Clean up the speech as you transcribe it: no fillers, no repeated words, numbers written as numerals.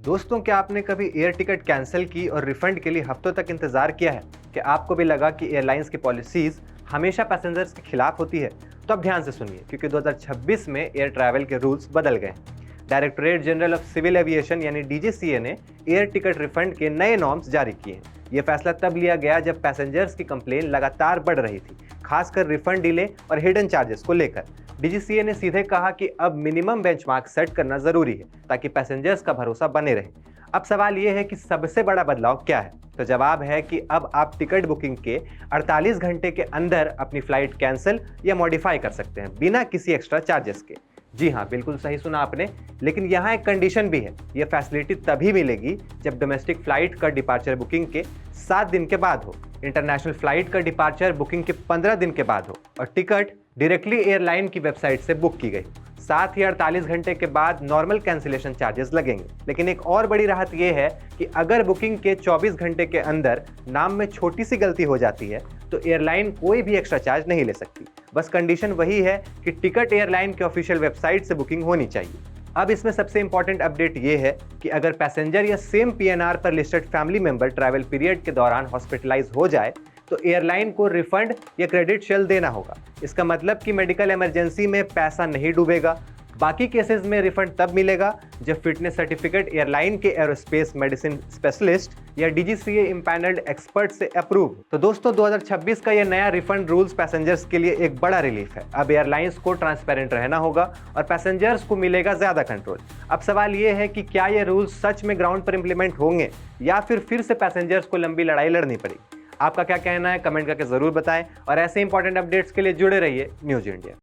दोस्तों, क्या आपने कभी एयर टिकट कैंसिल की और रिफंड के लिए हफ्तों तक इंतजार किया है? क्या आपको भी लगा कि एयरलाइंस की पॉलिसीज हमेशा पैसेंजर्स के खिलाफ होती है? तो अब ध्यान से सुनिए, क्योंकि 2026 में एयर ट्रैवल के रूल्स बदल गए हैं। Directorate General of Civil Aviation यानी डीजीसीए ने एयर टिकट रिफंड के नए नॉर्म्स जारी किए हैं। ये फैसला तब लिया गया जब पैसेंजर्स की कंप्लेन लगातार बढ़ रही थी, खासकर रिफंड डिले और हिडन चार्जेस को लेकर। डीजीसीए ने सीधे कहा कि अब मिनिमम बेंचमार्क सेट करना जरूरी है ताकि पैसेंजर्स का भरोसा बने रहे। अब सवाल यह है कि सबसे बड़ा बदलाव क्या है? तो जवाब है कि अब आप टिकट बुकिंग के 48 घंटे के अंदर अपनी फ्लाइट कैंसिल या मॉडिफाई कर सकते हैं बिना किसी एक्स्ट्रा चार्जेस के। जी हाँ, बिल्कुल सही सुना आपने, लेकिन यहाँ एक कंडीशन भी है। यह फैसिलिटी तभी मिलेगी जब डोमेस्टिक फ्लाइट का डिपार्चर बुकिंग के 7 दिन के बाद हो, इंटरनेशनल फ्लाइट का डिपार्चर बुकिंग के 15 दिन के बाद हो और टिकट डायरेक्टली एयरलाइन की वेबसाइट से बुक की गई। साथ ही 48 घंटे के बाद नॉर्मल कैंसिलेशन चार्जेस लगेंगे। लेकिन एक और बड़ी राहत यह है कि अगर बुकिंग के 24 घंटे के अंदर नाम में छोटी सी गलती हो जाती है तो एयरलाइन कोई भी एक्स्ट्रा चार्ज नहीं ले सकती। बस कंडीशन वही है कि टिकट एयरलाइन के ऑफिशियल वेबसाइट से बुकिंग होनी चाहिए। अब इसमें सबसे इंपॉर्टेंट अपडेट ये है कि अगर पैसेंजर या सेम पीएनआर पर listed family member travel period के दौरान हॉस्पिटलाइज हो जाए तो एयरलाइन को रिफंड या क्रेडिट शेल देना होगा। इसका मतलब कि मेडिकल इमरजेंसी में पैसा नहीं डूबेगा। बाकी केसेस में रिफंड तब मिलेगा जब फिटनेस सर्टिफिकेट एयरलाइन के एरोस्पेस मेडिसिन स्पेशलिस्ट या डीजीसीए इम्पैनल्ड एक्सपर्ट से अप्रूव हो। तो दोस्तों, 2026 का यह नया रिफंड रूल्स पैसेंजर्स के लिए एक बड़ा रिलीफ है। अब एयरलाइंस को ट्रांसपेरेंट रहना होगा और पैसेंजर्स को मिलेगा ज्यादा कंट्रोल। अब सवाल यह है कि क्या ये रूल्स सच में ग्राउंड पर इंप्लीमेंट होंगे या फिर से पैसेंजर्स को लंबी लड़ाई लड़नी पड़ेगी? आपका क्या कहना है? कमेंट करके जरूर बताएं और ऐसे इंपॉर्टेंट अपडेट्स के लिए जुड़े रहिए न्यूज इंडिया।